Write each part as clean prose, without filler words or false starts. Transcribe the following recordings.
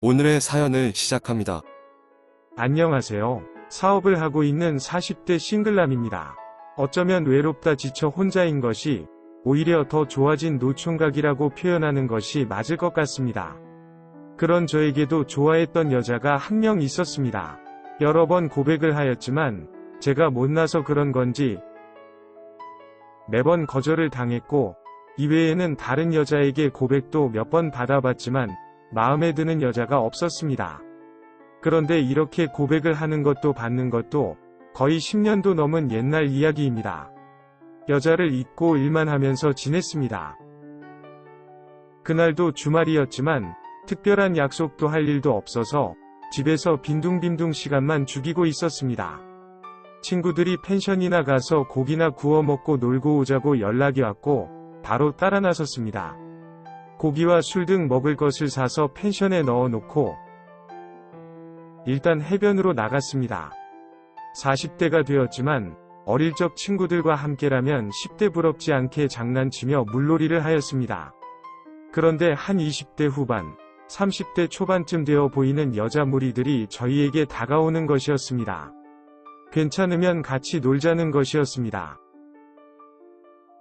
오늘의 사연을 시작합니다. 안녕하세요. 사업을 하고 있는 40대 싱글남입니다. 어쩌면 외롭다 지쳐 혼자인 것이 오히려 더 좋아진 노총각이라고 표현하는 것이 맞을 것 같습니다. 그런 저에게도 좋아했던 여자가 한 명 있었습니다. 여러 번 고백을 하였지만 제가 못나서 그런 건지 매번 거절을 당했고 이외에는 다른 여자에게 고백도 몇 번 받아봤지만 마음에 드는 여자가 없었습니다. 그런데 이렇게 고백을 하는 것도 받는 것도 거의 10년도 넘은 옛날 이야기입니다. 여자를 잊고 일만 하면서 지냈습니다. 그날도 주말이었지만 특별한 약속도 할 일도 없어서 집에서 빈둥빈둥 시간만 죽이고 있었습니다. 친구들이 펜션이나 가서 고기나 구워 먹고 놀고 오자고 연락이 왔고 바로 따라 나섰습니다. 고기와 술 등 먹을 것을 사서 펜션에 넣어놓고 일단 해변으로 나갔습니다. 40대가 되었지만 어릴 적 친구들과 함께라면 10대 부럽지 않게 장난치며 물놀이를 하였습니다. 그런데 한 20대 후반, 30대 초반쯤 되어 보이는 여자 무리들이 저희에게 다가오는 것이었습니다. 괜찮으면 같이 놀자는 것이었습니다.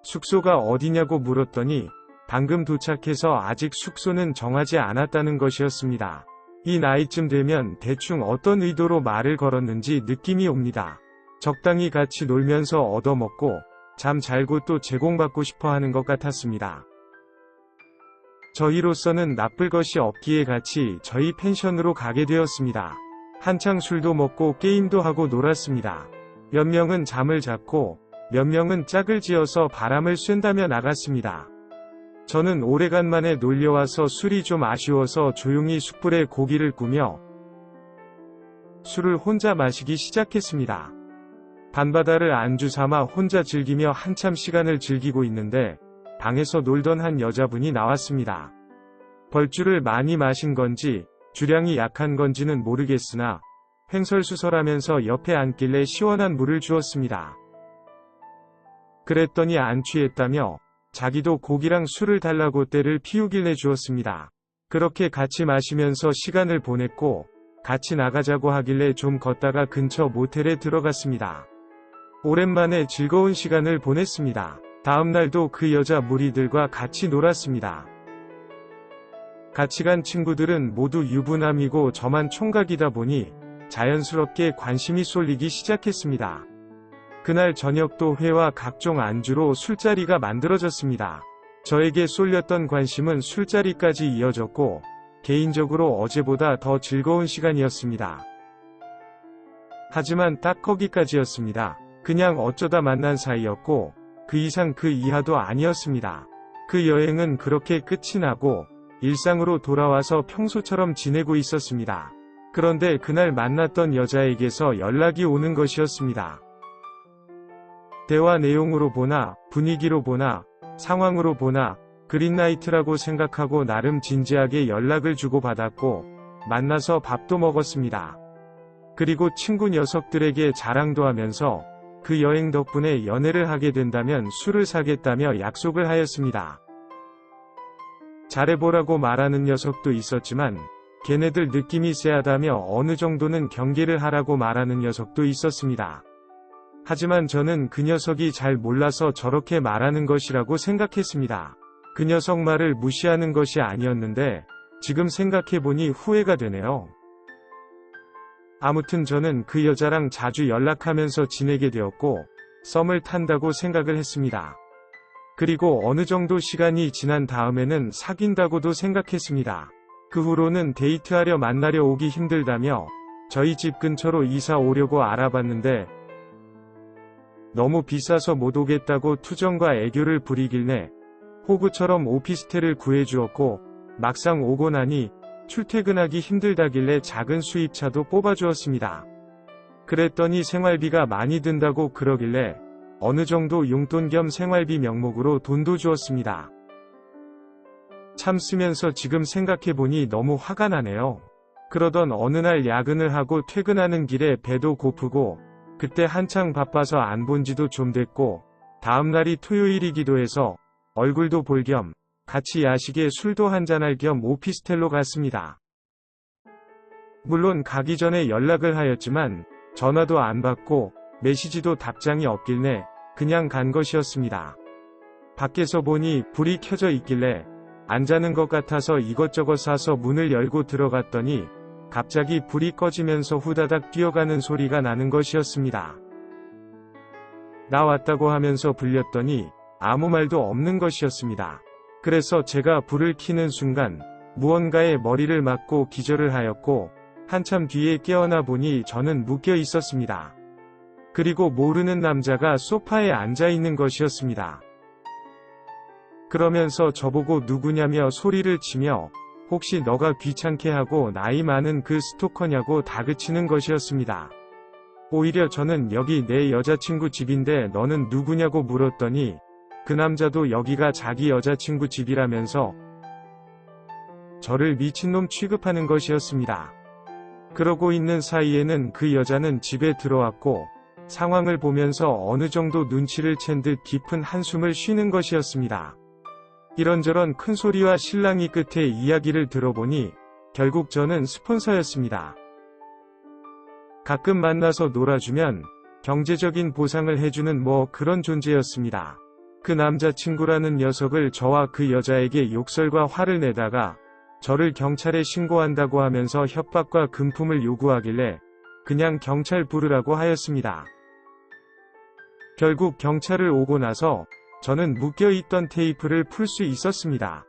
숙소가 어디냐고 물었더니 방금 도착해서 아직 숙소는 정하지 않았다는 것이었습니다. 이 나이쯤 되면 대충 어떤 의도로 말을 걸었는지 느낌이 옵니다. 적당히 같이 놀면서 얻어먹고 잠 잘고 또 제공받고 싶어 하는 것 같았습니다. 저희로서는 나쁠 것이 없기에 같이 저희 펜션으로 가게 되었습니다. 한창 술도 먹고 게임도 하고 놀았습니다. 몇 명은 잠을 잤고 몇 명은 짝을 지어서 바람을 쐰다며 나갔습니다. 저는 오래간만에 놀려와서 술이 좀 아쉬워서 조용히 숯불에 고기를 구우며 술을 혼자 마시기 시작했습니다. 밤바다를 안주 삼아 혼자 즐기며 한참 시간을 즐기고 있는데 방에서 놀던 한 여자분이 나왔습니다. 벌주를 많이 마신 건지 주량이 약한 건지는 모르겠으나 횡설수설하면서 옆에 앉길래 시원한 물을 주었습니다. 그랬더니 안 취했다며 자기도 고기랑 술을 달라고 때를 피우길래 주었습니다. 그렇게 같이 마시면서 시간을 보냈고 같이 나가자고 하길래 좀 걷다가 근처 모텔에 들어갔습니다. 오랜만에 즐거운 시간을 보냈습니다. 다음날도 그 여자 무리들과 같이 놀았습니다. 같이 간 친구들은 모두 유부남이고 저만 총각이다 보니 자연스럽게 관심이 쏠리기 시작했습니다. 그날 저녁도 회와 각종 안주로 술자리가 만들어졌습니다. 저에게 쏠렸던 관심은 술자리까지 이어졌고 개인적으로 어제보다 더 즐거운 시간이었습니다. 하지만 딱 거기까지였습니다. 그냥 어쩌다 만난 사이였고 그 이상 그 이하도 아니었습니다. 그 여행은 그렇게 끝이 나고 일상으로 돌아와서 평소처럼 지내고 있었습니다. 그런데 그날 만났던 여자에게서 연락이 오는 것이었습니다. 대화 내용으로 보나, 분위기로 보나, 상황으로 보나, 그린라이트라고 생각하고 나름 진지하게 연락을 주고받았고, 만나서 밥도 먹었습니다. 그리고 친구 녀석들에게 자랑도 하면서, 그 여행 덕분에 연애를 하게 된다면 술을 사겠다며 약속을 하였습니다. 잘해보라고 말하는 녀석도 있었지만, 걔네들 느낌이 쎄하다며 어느 정도는 경계를 하라고 말하는 녀석도 있었습니다. 하지만 저는 그 녀석이 잘 몰라서 저렇게 말하는 것이라고 생각했습니다. 그 녀석 말을 무시하는 것이 아니었는데 지금 생각해보니 후회가 되네요. 아무튼 저는 그 여자랑 자주 연락하면서 지내게 되었고 썸을 탄다고 생각을 했습니다. 그리고 어느 정도 시간이 지난 다음에는 사귄다고도 생각했습니다. 그 후로는 데이트하려 만나려 오기 힘들다며 저희 집 근처로 이사 오려고 알아봤는데 너무 비싸서 못 오겠다고 투정과 애교를 부리길래 호구처럼 오피스텔을 구해주었고 막상 오고 나니 출퇴근하기 힘들다길래 작은 수입차도 뽑아주었습니다. 그랬더니 생활비가 많이 든다고 그러길래 어느 정도 용돈 겸 생활비 명목으로 돈도 주었습니다. 참 쓰면서 지금 생각해보니 너무 화가 나네요. 그러던 어느 날 야근을 하고 퇴근하는 길에 배도 고프고 그때 한창 바빠서 안 본 지도 좀 됐고 다음날이 토요일이기도 해서 얼굴도 볼 겸 같이 야식에 술도 한잔할 겸 오피스텔로 갔습니다. 물론 가기 전에 연락을 하였지만 전화도 안 받고 메시지도 답장이 없길래 그냥 간 것이었습니다. 밖에서 보니 불이 켜져 있길래 안 자는 것 같아서 이것저것 사서 문을 열고 들어갔더니 갑자기 불이 꺼지면서 후다닥 뛰어가는 소리가 나는 것이었습니다. 나 왔다고 하면서 불렸더니 아무 말도 없는 것이었습니다. 그래서 제가 불을 켜는 순간 무언가에 머리를 맞고 기절을 하였고 한참 뒤에 깨어나 보니 저는 묶여 있었습니다. 그리고 모르는 남자가 소파에 앉아 있는 것이었습니다. 그러면서 저보고 누구냐며 소리를 치며 혹시 너가 귀찮게 하고 나이 많은 그 스토커냐고 다그치는 것이었습니다. 오히려 저는 여기 내 여자친구 집인데 너는 누구냐고 물었더니 그 남자도 여기가 자기 여자친구 집이라면서 저를 미친놈 취급하는 것이었습니다. 그러고 있는 사이에는 그 여자는 집에 들어왔고 상황을 보면서 어느 정도 눈치를 챈 듯 깊은 한숨을 쉬는 것이었습니다. 이런저런 큰 소리와 실랑이 끝에 이야기를 들어보니 결국 저는 스폰서였습니다. 가끔 만나서 놀아주면 경제적인 보상을 해주는 뭐 그런 존재였습니다. 그 남자친구라는 녀석을 저와 그 여자에게 욕설과 화를 내다가 저를 경찰에 신고한다고 하면서 협박과 금품을 요구하길래 그냥 경찰 부르라고 하였습니다. 결국 경찰을 오고 나서 저는 묶여있던 테이프를 풀 수 있었습니다.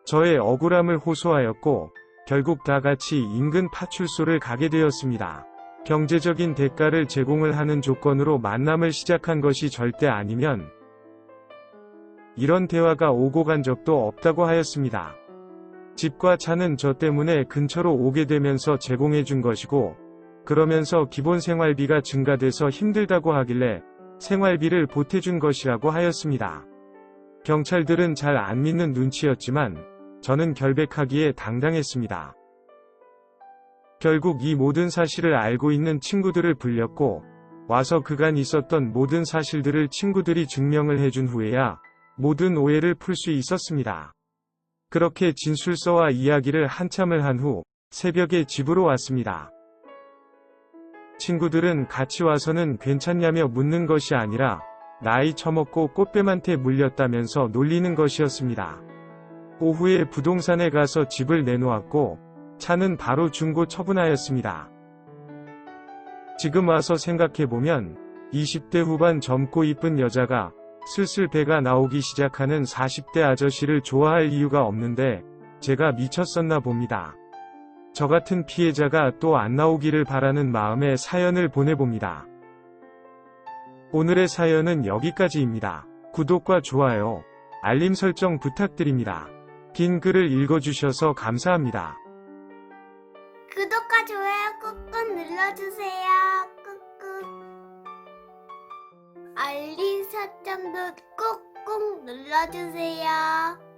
저의 억울함을 호소하였고 결국 다 같이 인근 파출소를 가게 되었습니다. 경제적인 대가를 제공을 하는 조건으로 만남을 시작한 것이 절대 아니면 이런 대화가 오고 간 적도 없다고 하였습니다. 집과 차는 저 때문에 근처로 오게 되면서 제공해 준 것이고 그러면서 기본 생활비가 증가돼서 힘들다고 하길래 생활비를 보태준 것이라고 하였습니다. 경찰들은 잘 안 믿는 눈치였지만 저는 결백하기에 당당했습니다. 결국 이 모든 사실을 알고 있는 친구들을 불렸고 와서 그간 있었던 모든 사실들을 친구들이 증명을 해준 후에야 모든 오해를 풀 수 있었습니다. 그렇게 진술서와 이야기를 한참을 한 후 새벽에 집으로 왔습니다. 친구들은 같이 와서는 괜찮냐며 묻는 것이 아니라 나이 처먹고 꽃뱀한테 물렸다면서 놀리는 것이었습니다. 오후에 부동산에 가서 집을 내놓았고 차는 바로 중고 처분하였습니다. 지금 와서 생각해보면 20대 후반 젊고 이쁜 여자가 슬슬 배가 나오기 시작하는 40대 아저씨를 좋아할 이유가 없는데 제가 미쳤었나 봅니다. 저 같은 피해자가 또 안 나오기를 바라는 마음에 사연을 보내봅니다. 오늘의 사연은 여기까지입니다. 구독과 좋아요, 알림 설정 부탁드립니다. 긴 글을 읽어주셔서 감사합니다. 구독과 좋아요 꾹꾹 눌러주세요. 꾹꾹. 알림 설정도 꾹꾹 눌러주세요.